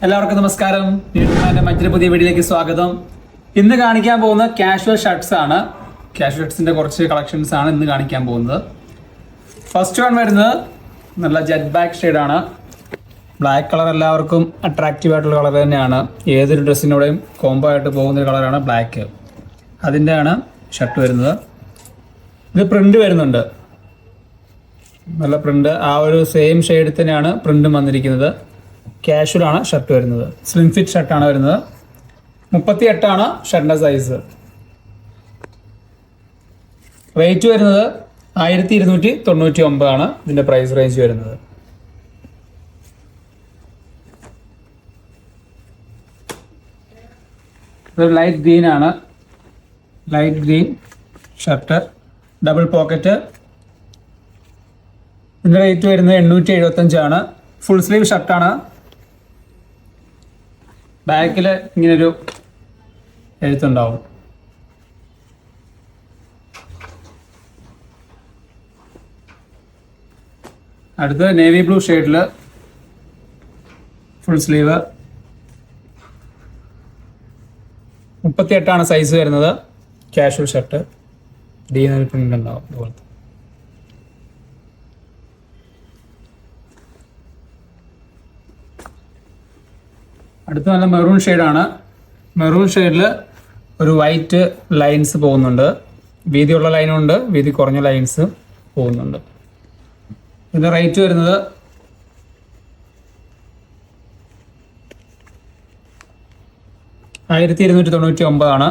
എല്ലാവർക്കും നമസ്കാരം. ന്യൂട്രിമാന്റെ മറ്റൊരു പുതിയ വീഡിയോയിലേക്ക് സ്വാഗതം. ഇന്ന് കാണിക്കാൻ പോകുന്ന കാഷ്വൽ ഷർട്ട്സ് ആണ്. കാഷ്വൽ ഷർട്ട്സിന്റെ കുറച്ച് കളക്ഷൻസ് ആണ് ഇന്ന് കാണിക്കാൻ പോകുന്നത്. ഫസ്റ്റ് വൺ വരുന്നത് നല്ല ജെറ്റ് ബ്ലാക്ക് ഷെയ്ഡാണ്. ബ്ലാക്ക് കളർ എല്ലാവർക്കും അട്രാക്റ്റീവ് ആയിട്ടുള്ള കളർ തന്നെയാണ്. ഏതൊരു ഡ്രസ്സിനോടെയും കോംബോ ആയിട്ട് പോകുന്ന ഒരു കളറാണ് ബ്ലാക്ക്. അതിൻ്റെയാണ് ഷർട്ട് വരുന്നത്. ഇത് പ്രിന്റ് വരുന്നുണ്ട്, നല്ല പ്രിന്റ്. ആ ഒരു സെയിം ഷെയ്ഡിൽ തന്നെയാണ് പ്രിന്റും വന്നിരിക്കുന്നത്. കാഷ്വൽ ആണ് ഷർട്ട് വരുന്നത്. സ്ലിം ഫിറ്റ് ഷർട്ടാണ് വരുന്നത്. 38 ഷർട്ടിൻ്റെ സൈസ്. റേറ്റ് വരുന്നത് 1299 ഇതിൻ്റെ പ്രൈസ് റേഞ്ച് വരുന്നത്. ഇതൊരു ലൈറ്റ് ഗ്രീൻ ആണ്. Light green shirt, double pocket. ഇതിൻ്റെ റേറ്റ് വരുന്നത് 875. ഫുൾ സ്ലീവ് ഷർട്ടാണ്. ബാക്കിൽ ഇങ്ങനൊരു എഴുത്തുണ്ടാവും. അടുത്ത് നേവി ബ്ലൂ ഷെയ്ഡിൽ ഫുൾ സ്ലീവ്. 38 സൈസ് വരുന്നത്. കാഷ്വൽ ഷർട്ട്, ഡീനൽ പ്രിന്റ് ഉണ്ടാവും അതുപോലത്തെ. അടുത്ത നല്ല മെറൂൺ ഷെയ്ഡാണ്. മെറൂൺ ഷെയ്ഡിൽ ഒരു വൈറ്റ് ലൈൻസ് പോകുന്നുണ്ട്. വീതിയുള്ള ലൈനുണ്ട്, വീതി കുറഞ്ഞ ലൈൻസ് പോകുന്നുണ്ട്. ഇതിൻ്റെ റേറ്റ് വരുന്നത് 1299.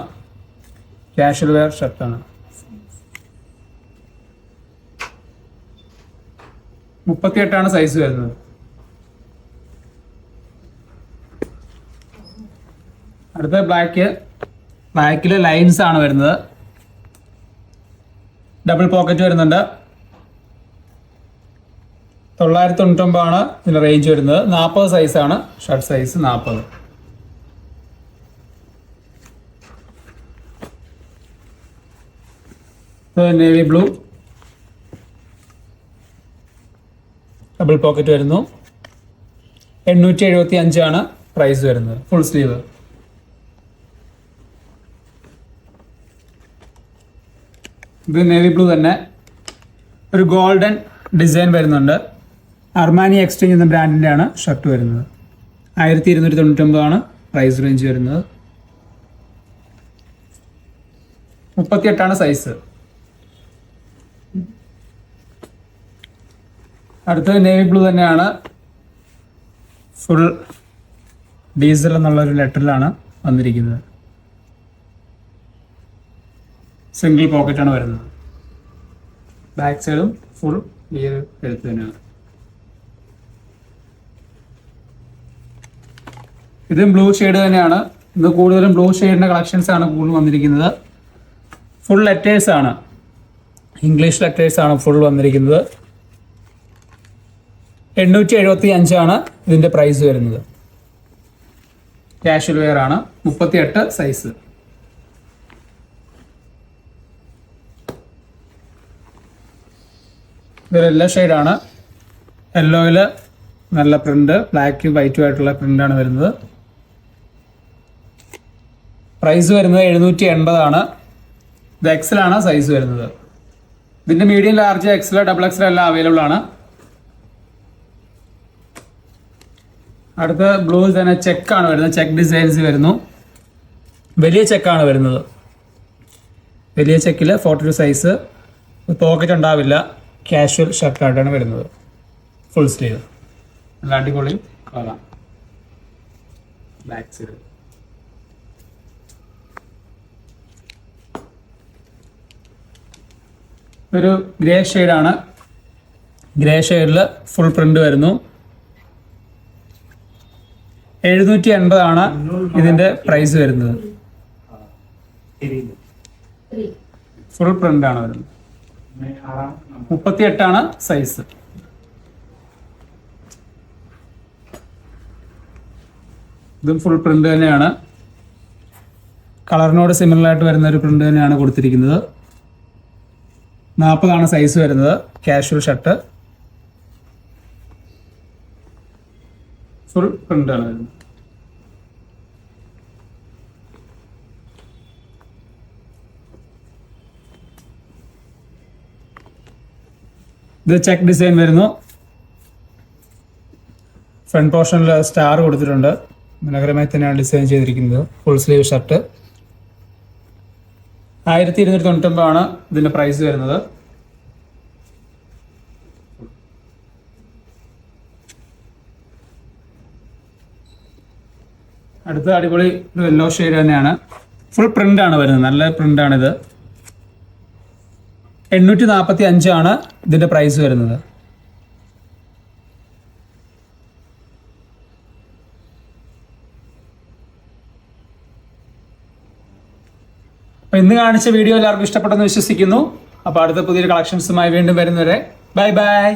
Casual wear ഷർട്ടാണ്. 38 സൈസ് വരുന്നത്. അടുത്ത ബ്ലാക്കിൽ ലൈൻസ് ആണ് വരുന്നത്. ഡബിൾ പോക്കറ്റ് വരുന്നുണ്ട്. 999 ഇതിൻ്റെ റേഞ്ച് വരുന്നത്. 40 സൈസാണ് shirt size. 40. Navy blue double pocket വരുന്നു. 875 പ്രൈസ് വരുന്നത്. Full sleeve. ഇത് നേവി ബ്ലൂ തന്നെ. ഒരു ഗോൾഡൻ ഡിസൈൻ വരുന്നുണ്ട്. അർമാനി എക്സ്ചേഞ്ച് എന്ന ബ്രാൻഡിൻ്റെ ആണ് ഷർട്ട് വരുന്നത്. 1299 പ്രൈസ് റേഞ്ച് വരുന്നത്. 38 സൈസ്. അടുത്തത് നേവി ബ്ലൂ തന്നെയാണ്. ഫുൾ ഡീസൽ എന്നുള്ളൊരു ലെറ്ററിലാണ് വന്നിരിക്കുന്നത്. സിംഗിൾ പോക്കറ്റാണ് വരുന്നത്. ബാക്ക് സൈഡും ഫുൾ ഈ ഒരു എഴുത്ത് തന്നെയാണ്. ഇതും ബ്ലൂ ഷെയ്ഡ് തന്നെയാണ്. ഇത് കൂടുതലും ബ്ലൂ ഷെയ്ഡിൻ്റെ കളക്ഷൻസ് ആണ് കൂടുതൽ വന്നിരിക്കുന്നത്. ഫുൾ ലെറ്റേഴ്സ് ആണ്, ഇംഗ്ലീഷ് ലെറ്റേഴ്സ് ആണ് ഫുൾ വന്നിരിക്കുന്നത്. 875 ഇതിൻ്റെ പ്രൈസ് വരുന്നത്. കാഷ്വൽ വെയർ ആണ്. 38 സൈസ്. ഇതൊരു യെല്ലോ ഷെയ്ഡാണ്. യെല്ലോയിൽ നല്ല പ്രിന്റ്, ബ്ലാക്കും വൈറ്റും ആയിട്ടുള്ള പ്രിന്റാണ് വരുന്നത്. പ്രൈസ് വരുന്നത് 780. ഇത് എക്സലാണ് സൈസ് വരുന്നത്. ഇതിൻ്റെ medium, large, XL, double XL എല്ലാം അവൈലബിൾ ആണ്. അടുത്ത ബ്ലൂ തന്നെ ചെക്കാണ് വരുന്നത്. ചെക്ക് ഡിസൈൻസ് വരുന്നു. വലിയ ചെക്കാണ് വരുന്നത്. വലിയ ചെക്കിൽ 42 സൈസ്. പോക്കറ്റ് ഉണ്ടാവില്ല. കാഷ്വൽ ഷർട്ടായിട്ടാണ് വരുന്നത്. Full sleeve. നല്ല അടിപൊളി കളറാണ്. Back side. ഒരു ഗ്രേ ഷെയ്ഡാണ്. ഗ്രേ ഷെയ്ഡിൽ ഫുൾ പ്രിന്റ് വരുന്നു. 780 ഇതിൻ്റെ പ്രൈസ് വരുന്നത്. ഫുൾ പ്രിന്റ് ആണ് വരുന്നത്. 38 സൈസ്. ഇതും ഫുൾ പ്രിന്റ് തന്നെയാണ്. കളറിനോട് സിമിലർ ആയിട്ട് വരുന്ന ഒരു പ്രിന്റ് തന്നെയാണ് കൊടുത്തിരിക്കുന്നത്. 40 സൈസ് വരുന്നത്. Casual shirt. ഫുൾ പ്രിന്റ് ആണ് വരുന്നത്. ഇത് ചെക്ക് ഡിസൈൻ വരുന്നു. ഫ്രണ്ട് പോർഷനിൽ സ്റ്റാർ കൊടുത്തിട്ടുണ്ട്. മനോഹരമായി തന്നെയാണ് ഡിസൈൻ ചെയ്തിരിക്കുന്നത്. ഫുൾ സ്ലീവ് ഷർട്ട് 1299 ഇതിന്റെ പ്രൈസ് വരുന്നത്. അടുത്ത അടിപൊളി ഒരു യെല്ലോ ഷെയ്ഡ് തന്നെയാണ്. ഫുൾ പ്രിന്റ് ആണ് വരുന്നത്. നല്ല പ്രിന്റ് ആണ് ഇത്. 845 ഇതിന്റെ പ്രൈസ് വരുന്നത്. അപ്പൊ ഇന്ന് കാണിച്ച വീഡിയോ എല്ലാവർക്കും ഇഷ്ടപ്പെട്ടെന്ന് വിശ്വസിക്കുന്നു. അപ്പൊ അടുത്ത പുതിയൊരു കളക്ഷൻസുമായി വീണ്ടും വരുന്നവരെ ബൈ ബൈ.